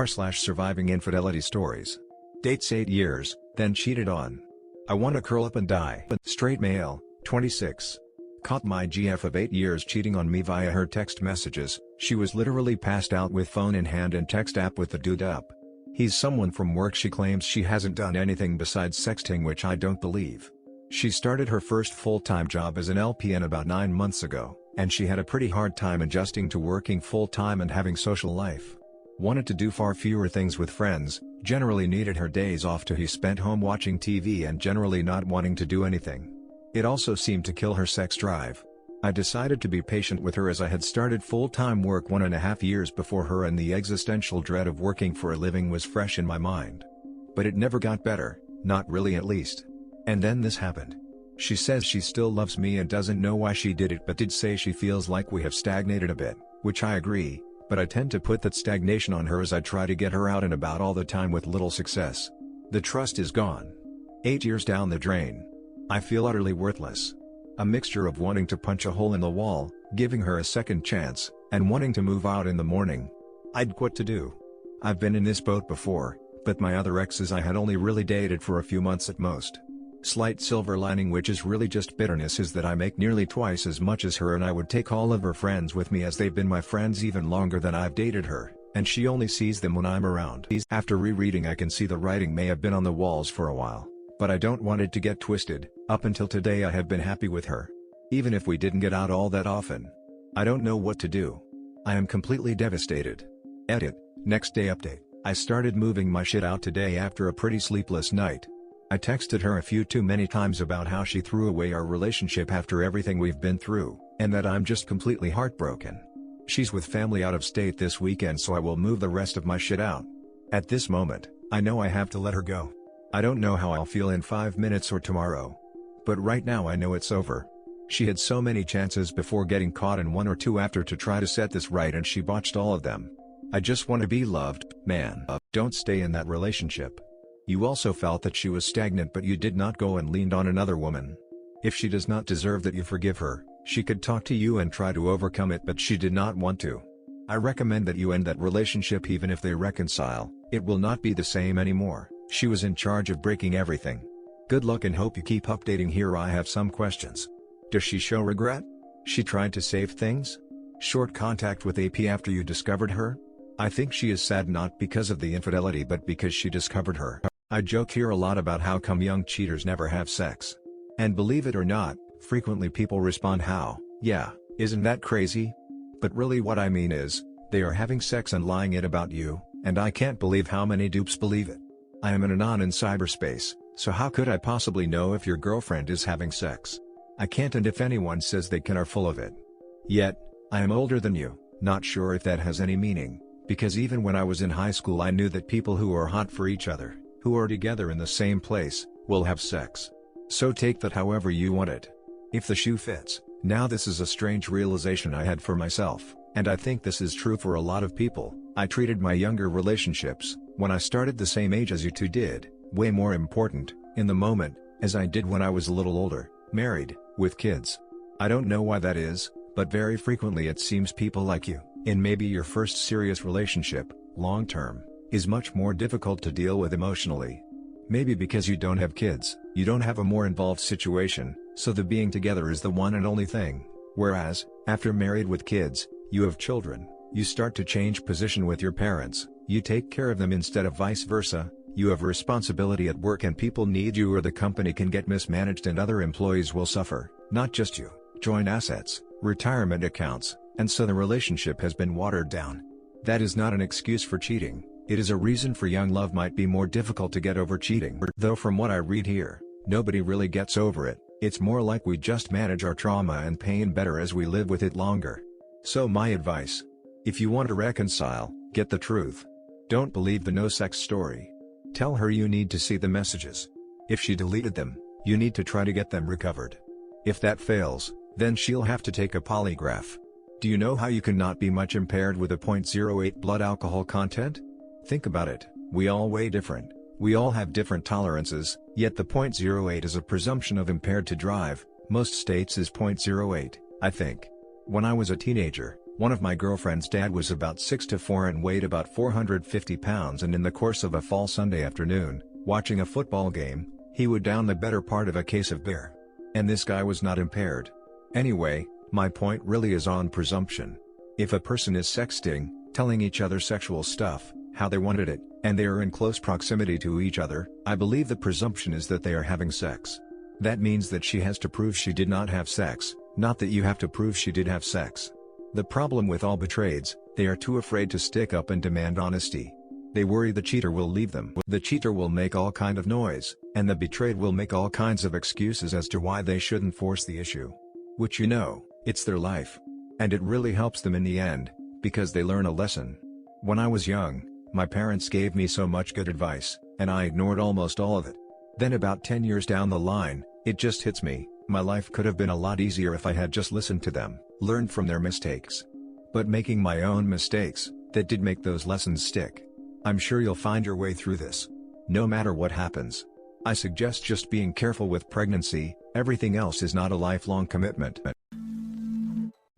r/surviving infidelity stories. Dates 8 years, then cheated on. I wanna curl up and die. Straight male, 26. Caught my GF of 8 years cheating on me via her text messages. She was literally passed out with phone in hand and text app with the dude up. He's someone from work. She claims she hasn't done anything besides sexting, which I don't believe. She started her first full-time job as an LPN about 9 months ago, and she had a pretty hard time adjusting to working full-time and having social life. Wanted to do far fewer things with friends, generally needed her days off to he spent home watching TV and generally not wanting to do anything. It also seemed to kill her sex drive. I decided to be patient with her as I had started full-time work 1.5 years before her and the existential dread of working for a living was fresh in my mind. But it never got better, not really at least. And then this happened. She says she still loves me and doesn't know why she did it, but did say she feels like we have stagnated a bit, which I agree, but I tend to put that stagnation on her as I try to get her out and about all the time with little success. The trust is gone. 8 years down the drain. I feel utterly worthless. A mixture of wanting to punch a hole in the wall, giving her a second chance, and wanting to move out in the morning. I'd quit to do. I've been in this boat before, but my other exes I had only really dated for a few months at most. Slight silver lining, which is really just bitterness, is that I make nearly twice as much as her and I would take all of her friends with me as they've been my friends even longer than I've dated her, and she only sees them when I'm around. After rereading, I can see the writing may have been on the walls for a while. But I don't want it to get twisted. Up until today I have been happy with her. Even if we didn't get out all that often. I don't know what to do. I am completely devastated. Edit. Next day update. I started moving my shit out today after a pretty sleepless night. I texted her a few too many times about how she threw away our relationship after everything we've been through, and that I'm just completely heartbroken. She's with family out of state this weekend, so I will move the rest of my shit out. At this moment, I know I have to let her go. I don't know how I'll feel in 5 minutes or tomorrow. But right now I know it's over. She had so many chances before getting caught and 1 or 2 after to try to set this right, and she botched all of them. I just want to be loved, man. Don't stay in that relationship. You also felt that she was stagnant, but you did not go and leaned on another woman. If she does not deserve that you forgive her, she could talk to you and try to overcome it, but she did not want to. I recommend that you end that relationship. Even if they reconcile, it will not be the same anymore. She was in charge of breaking everything. Good luck and hope you keep updating. Here I have some questions. Does she show regret? She tried to save things? Short contact with AP after you discovered her? I think she is sad not because of the infidelity but because she discovered her. I joke here a lot about how come young cheaters never have sex. And believe it or not, frequently people respond how, yeah, isn't that crazy? But really what I mean is, they are having sex and lying it about you, and I can't believe how many dupes believe it. I am an anon in cyberspace, so how could I possibly know if your girlfriend is having sex? I can't, and if anyone says they can are full of it. Yet, I am older than you, not sure if that has any meaning, because even when I was in high school I knew that people who are hot for each other, who are together in the same place, will have sex. So take that however you want it. If the shoe fits. Now this is a strange realization I had for myself, and I think this is true for a lot of people. I treated my younger relationships, when I started the same age as you two did, way more important, in the moment, as I did when I was a little older, married, with kids. I don't know why that is, but very frequently it seems people like you, in maybe your first serious relationship, long term, is much more difficult to deal with emotionally. Maybe because you don't have kids, you don't have a more involved situation, so the being together is the one and only thing, whereas, after married with kids, you have children, you start to change position with your parents, you take care of them instead of vice versa, you have a responsibility at work and people need you or the company can get mismanaged and other employees will suffer, not just you, joint assets, retirement accounts, and so the relationship has been watered down. That is not an excuse for cheating, it is a reason for young love might be more difficult to get over cheating. Though from what I read here, nobody really gets over it, it's more like we just manage our trauma and pain better as we live with it longer. So my advice. If you want to reconcile, get the truth. Don't believe the no sex story. Tell her you need to see the messages. If she deleted them, you need to try to get them recovered. If that fails, then she'll have to take a polygraph. Do you know how you cannot be much impaired with a 0.08 blood alcohol content? Think about it, we all weigh different, we all have different tolerances, yet the 0.08 is a presumption of impaired to drive. Most states is 0.08, I think. When I was a teenager, One of my girlfriend's dad was about 6'4" and weighed about 450 pounds, and in the course of a fall Sunday afternoon, watching a football game, he would down the better part of a case of beer. And this guy was not impaired. Anyway, my point really is on presumption. If a person is sexting, telling each other sexual stuff, how they wanted it, and they are in close proximity to each other, I believe the presumption is that they are having sex. That means that she has to prove she did not have sex, not that you have to prove she did have sex. The problem with all betrayeds, they are too afraid to stick up and demand honesty. They worry the cheater will leave them. The cheater will make all kind of noise, and the betrayed will make all kinds of excuses as to why they shouldn't force the issue. Which, you know, it's their life. And it really helps them in the end, because they learn a lesson. When I was young, my parents gave me so much good advice, and I ignored almost all of it. Then about 10 years down the line, it just hits me, my life could have been a lot easier if I had just listened to them, learned from their mistakes. But making my own mistakes, that did make those lessons stick. I'm sure you'll find your way through this. No matter what happens. I suggest just being careful with pregnancy, everything else is not a lifelong commitment.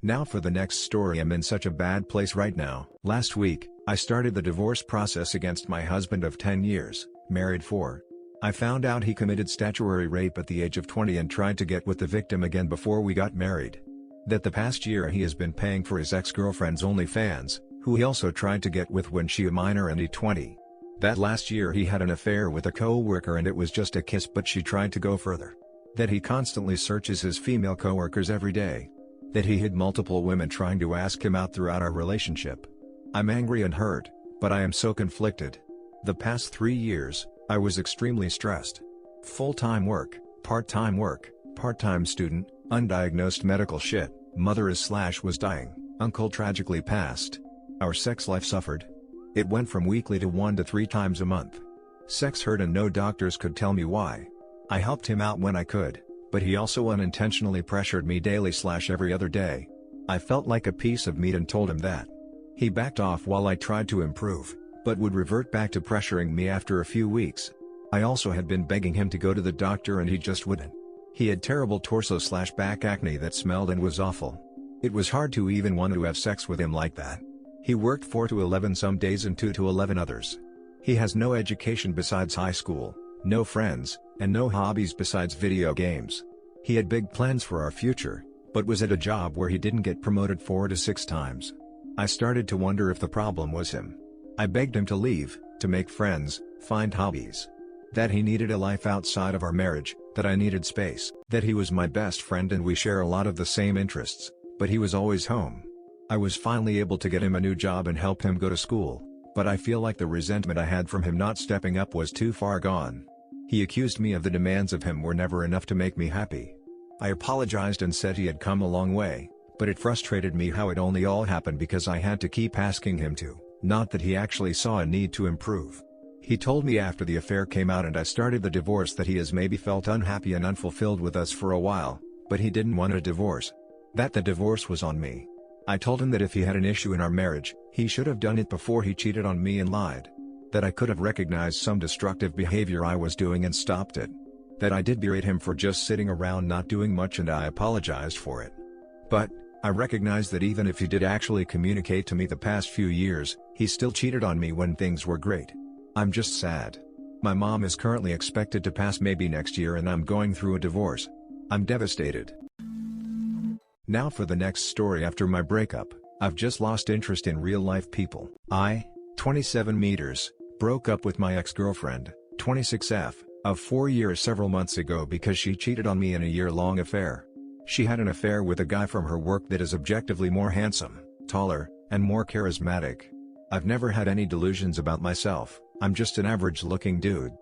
Now for the next story. I'm in such a bad place right now. Last week, I started the divorce process against my husband of 10 years, married for. I found out he committed statutory rape at the age of 20 and tried to get with the victim again before we got married. That the past year he has been paying for his ex-girlfriend's OnlyFans, who he also tried to get with when she a minor and he 20. That last year he had an affair with a co-worker and it was just a kiss, but she tried to go further. That he constantly searches his female co-workers every day. That he had multiple women trying to ask him out throughout our relationship. I'm angry and hurt, but I am so conflicted. The past 3 years, I was extremely stressed. Full-time work, part-time student, undiagnosed medical shit, mother was dying, uncle tragically passed. Our sex life suffered. It went from weekly to 1 to 3 times a month. Sex hurt and no doctors could tell me why. I helped him out when I could, but he also unintentionally pressured me daily/every other day. I felt like a piece of meat and told him that. He backed off while I tried to improve, but would revert back to pressuring me after a few weeks. I also had been begging him to go to the doctor and he just wouldn't. He had terrible torso/back acne that smelled and was awful. It was hard to even want to have sex with him like that. He worked 4 to 11 some days and 2 to 11 others. He has no education besides high school, no friends, and no hobbies besides video games. He had big plans for our future, but was at a job where he didn't get promoted 4 to 6 times. I started to wonder if the problem was him. I begged him to leave, to make friends, find hobbies. That he needed a life outside of our marriage, that I needed space, that he was my best friend and we share a lot of the same interests, but he was always home. I was finally able to get him a new job and help him go to school, but I feel like the resentment I had from him not stepping up was too far gone. He accused me of the demands of him were never enough to make me happy. I apologized and said he had come a long way, but it frustrated me how it only all happened because I had to keep asking him to, not that he actually saw a need to improve. He told me after the affair came out and I started the divorce that he has maybe felt unhappy and unfulfilled with us for a while, but he didn't want a divorce. That the divorce was on me. I told him that if he had an issue in our marriage, he should have done it before he cheated on me and lied. That I could have recognized some destructive behavior I was doing and stopped it. That I did berate him for just sitting around not doing much and I apologized for it. But, I recognize that even if he did actually communicate to me the past few years, he still cheated on me when things were great. I'm just sad. My mom is currently expected to pass maybe next year and I'm going through a divorce. I'm devastated. Now for the next story. After my breakup, I've just lost interest in real-life people. I, 27 meters, broke up with my ex-girlfriend, 26F, of 4 years several months ago because she cheated on me in a year-long affair. She had an affair with a guy from her work that is objectively more handsome, taller, and more charismatic. I've never had any delusions about myself, I'm just an average-looking dude.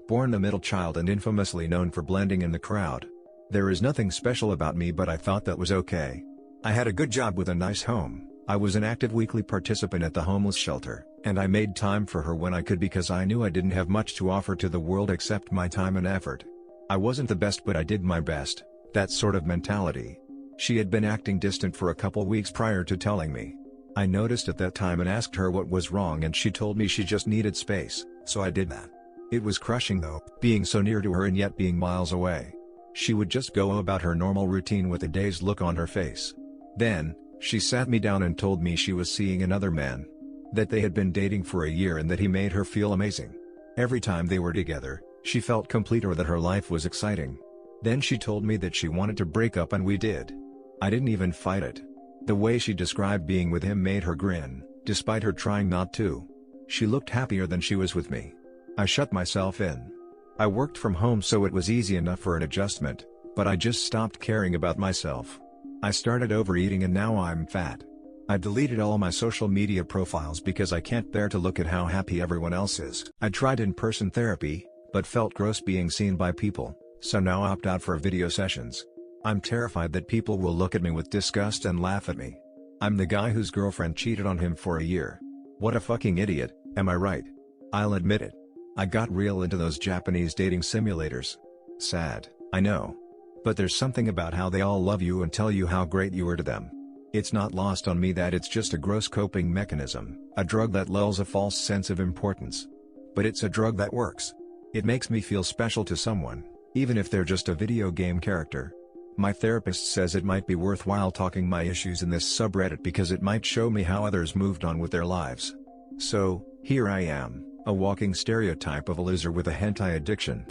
Born a middle child and infamously known for blending in the crowd. There is nothing special about me, but I thought that was okay. I had a good job with a nice home, I was an active weekly participant at the homeless shelter, and I made time for her when I could because I knew I didn't have much to offer to the world except my time and effort. I wasn't the best but I did my best, that sort of mentality. She had been acting distant for a couple weeks prior to telling me. I noticed at that time and asked her what was wrong and she told me she just needed space, so I did that. It was crushing though, being so near to her and yet being miles away. She would just go about her normal routine with a dazed look on her face. Then, She sat me down and told me she was seeing another man. That they had been dating for a year and that he made her feel amazing. Every time they were together, she felt complete or that her life was exciting. Then she told me that she wanted to break up and we did. I didn't even fight it. The way she described being with him made her grin, despite her trying not to. She looked happier than she was with me. I shut myself in. I worked from home so it was easy enough for an adjustment, but I just stopped caring about myself. I started overeating and now I'm fat. I deleted all my social media profiles because I can't bear to look at how happy everyone else is. I tried in-person therapy, but felt gross being seen by people, so now I opt out for video sessions. I'm terrified that people will look at me with disgust and laugh at me. I'm the guy whose girlfriend cheated on him for a year. What a fucking idiot, am I right? I'll admit it. I got real into those Japanese dating simulators. Sad, I know. But there's something about how they all love you and tell you how great you are to them. It's not lost on me that it's just a gross coping mechanism, a drug that lulls a false sense of importance. But it's a drug that works. It makes me feel special to someone, even if they're just a video game character. My therapist says it might be worthwhile talking my issues in this subreddit because it might show me how others moved on with their lives. So, here I am, a walking stereotype of a loser with a hentai addiction.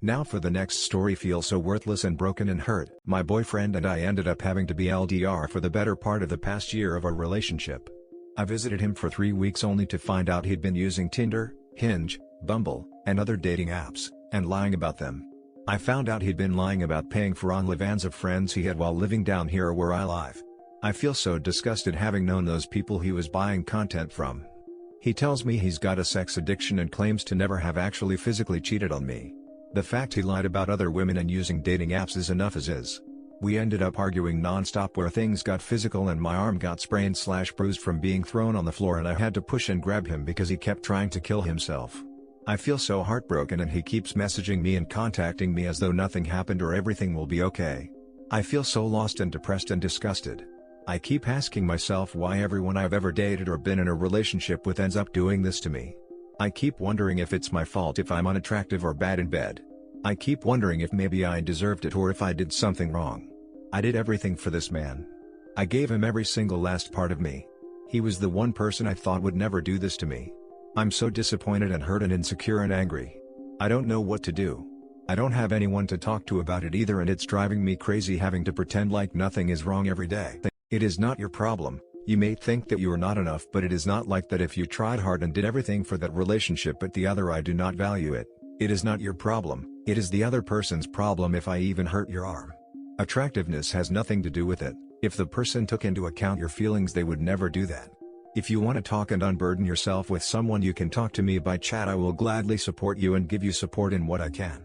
Now for the next story. Feel so worthless and broken and hurt. My boyfriend and I ended up having to be LDR for the better part of the past year of our relationship. I visited him for 3 weeks only to find out he'd been using Tinder, Hinge, Bumble, and other dating apps, and lying about them. I found out he'd been lying about paying for OnlyFans of friends he had while living down here where I live. I feel so disgusted having known those people he was buying content from. He tells me he's got a sex addiction and claims to never have actually physically cheated on me. The fact he lied about other women and using dating apps is enough as is. We ended up arguing non-stop where things got physical and my arm got sprained/bruised from being thrown on the floor and I had to push and grab him because he kept trying to kill himself. I feel so heartbroken and he keeps messaging me and contacting me as though nothing happened or everything will be okay. I feel so lost and depressed and disgusted. I keep asking myself why everyone I've ever dated or been in a relationship with ends up doing this to me. I keep wondering if it's my fault if I'm unattractive or bad in bed. I keep wondering if maybe I deserved it or if I did something wrong. I did everything for this man. I gave him every single last part of me. He was the one person I thought would never do this to me. I'm so disappointed and hurt and insecure and angry. I don't know what to do. I don't have anyone to talk to about it either and it's driving me crazy having to pretend like nothing is wrong every day. It is not your problem. You may think that you are not enough but it is not like that. If you tried hard and did everything for that relationship but the other I do not value it, it is not your problem, it is the other person's problem. If I even hurt your arm. Attractiveness has nothing to do with it. If the person took into account your feelings they would never do that. If you want to talk and unburden yourself with someone you can talk to me by chat. I will gladly support you and give you support in what I can.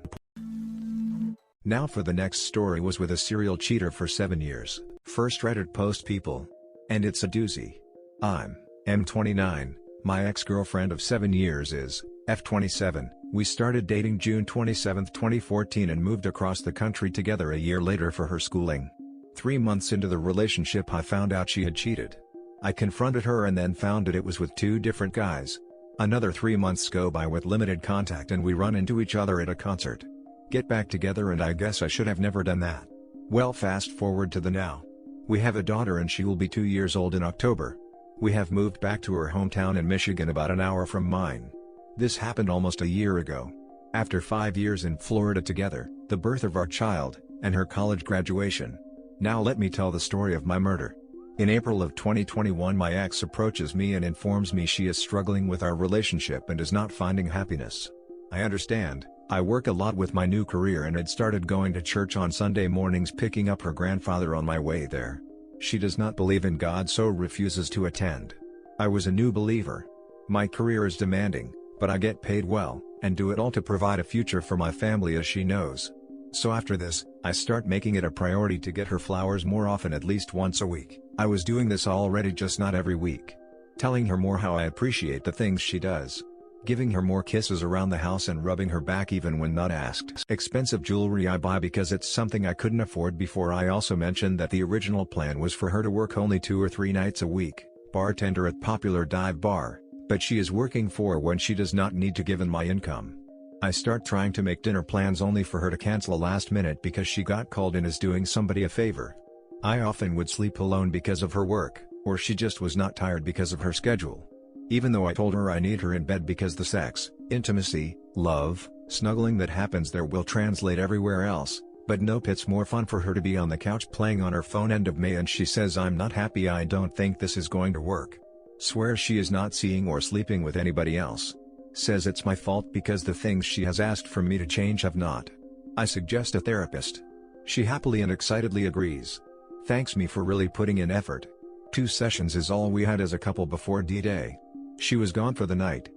Now for the next story was with a serial cheater for 7 years. First Reddit post people. And it's a doozy. I'm M29, my ex-girlfriend of 7 years is F27, we started dating June 27, 2014 and moved across the country together a year later for her schooling. 3 months into the relationship I found out she had cheated. I confronted her and then found that it was with 2 different guys. Another 3 months go by with limited contact and we run into each other at a concert. Get back together and I guess I should have never done that. Well, fast forward to the now. We have a daughter and she will be 2 years old in October. We have moved back to her hometown in Michigan about an hour from mine. This happened almost a year ago. After 5 years in Florida together, the birth of our child, and her college graduation. Now let me tell the story of my murder. In April of 2021 my ex approaches me and informs me she is struggling with our relationship and is not finding happiness. I understand. I work a lot with my new career and had started going to church on Sunday mornings picking up her grandfather on my way there. She does not believe in God so refuses to attend. I was a new believer. My career is demanding, but I get paid well, and do it all to provide a future for my family as she knows. So after this, I start making it a priority to get her flowers more often, at least once a week. I was doing this already, just not every week. Telling her more how I appreciate the things she does. Giving her more kisses around the house and rubbing her back even when not asked. Expensive jewelry I buy because it's something I couldn't afford before. I also mentioned that the original plan was for her to work only 2 or 3 nights a week, bartender at popular dive bar, but she is working 4 when she does not need to given my income. I start trying to make dinner plans only for her to cancel last minute because she got called in as doing somebody a favor. I often would sleep alone because of her work, or she just was not tired because of her schedule. Even though I told her I need her in bed because the sex, intimacy, love, snuggling that happens there will translate everywhere else, but nope, it's more fun for her to be on the couch playing on her phone. End of May. And she says I'm not happy, I don't think this is going to work. Swears she is not seeing or sleeping with anybody else. Says it's my fault because the things she has asked for me to change have not. I suggest a therapist. She happily and excitedly agrees. Thanks me for really putting in effort. 2 sessions is all we had as a couple before D-Day. She was gone for the night.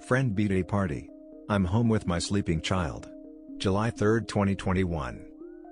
Friend B-Day party. I'm home with my sleeping child. July 3, 2021.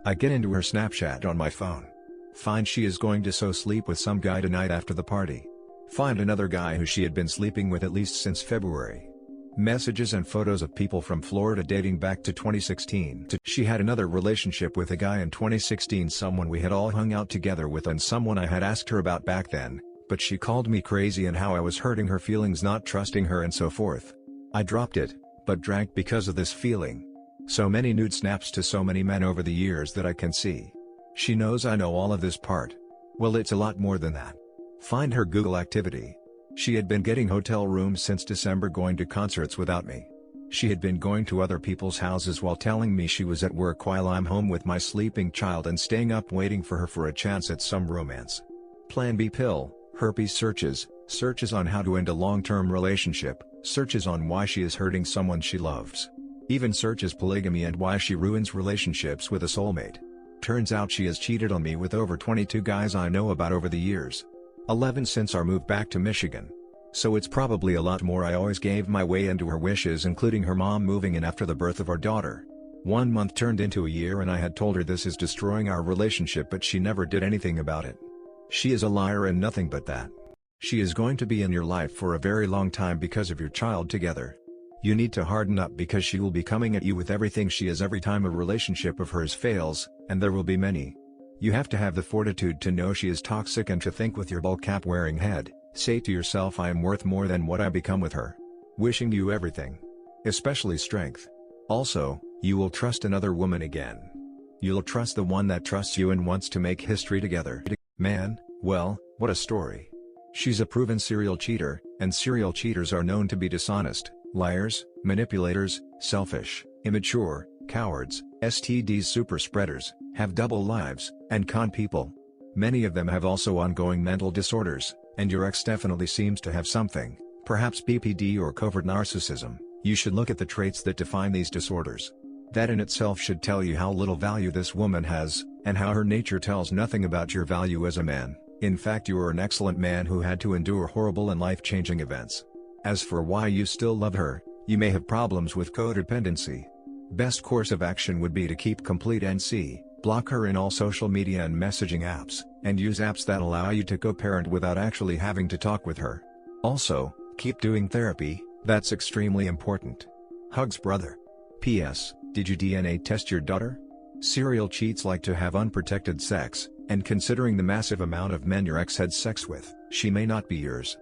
I get into her Snapchat on my phone. Find she is going to sleep with some guy tonight after the party. Find another guy who she had been sleeping with at least since February. Messages and photos of people from Florida dating back to 2016. She had another relationship with a guy in 2016, someone we had all hung out together with and someone I had asked her about back then, but she called me crazy and how I was hurting her feelings, not trusting her and so forth. I dropped it, but drank because of this feeling. So many nude snaps to so many men over the years that I can see. She knows I know all of this part. Well, it's a lot more than that. Find her Google activity. She had been getting hotel rooms since December, going to concerts without me. She had been going to other people's houses while telling me she was at work while I'm home with my sleeping child and staying up waiting for her for a chance at some romance. Plan B pill, herpes searches on how to end a long-term relationship, searches on why she is hurting someone she loves. Even searches polygamy and why she ruins relationships with a soulmate. Turns out she has cheated on me with over 22 guys I know about over the years. 11 since our move back to Michigan. So it's probably a lot more. I always gave my way into her wishes, including her mom moving in after the birth of our daughter. 1 month turned into a year and I had told her this is destroying our relationship, but she never did anything about it. She is a liar and nothing but that. She is going to be in your life for a very long time because of your child together. You need to harden up because she will be coming at you with everything she is every time a relationship of hers fails, and there will be many. You have to have the fortitude to know she is toxic and to think with your ball cap wearing head, say to yourself, I am worth more than what I become with her. Wishing you everything. Especially strength. Also, you will trust another woman again. You'll trust the one that trusts you and wants to make history together. Man, well, what a story. She's a proven serial cheater, and serial cheaters are known to be dishonest, liars, manipulators, selfish, immature, cowards, STDs super spreaders, have double lives, and con people. Many of them have also ongoing mental disorders, and your ex definitely seems to have something, perhaps BPD or covert narcissism. You should look at the traits that define these disorders. That in itself should tell you how little value this woman has, and how her nature tells nothing about your value as a man. In fact, you are an excellent man who had to endure horrible and life-changing events. As for why you still love her, you may have problems with codependency. Best course of action would be to keep complete NC, block her in all social media and messaging apps, and use apps that allow you to co-parent without actually having to talk with her. Also, keep doing therapy, that's extremely important. Hugs, brother. P.S. Did you DNA test your daughter? Serial cheats like to have unprotected sex, and considering the massive amount of men your ex had sex with, she may not be yours.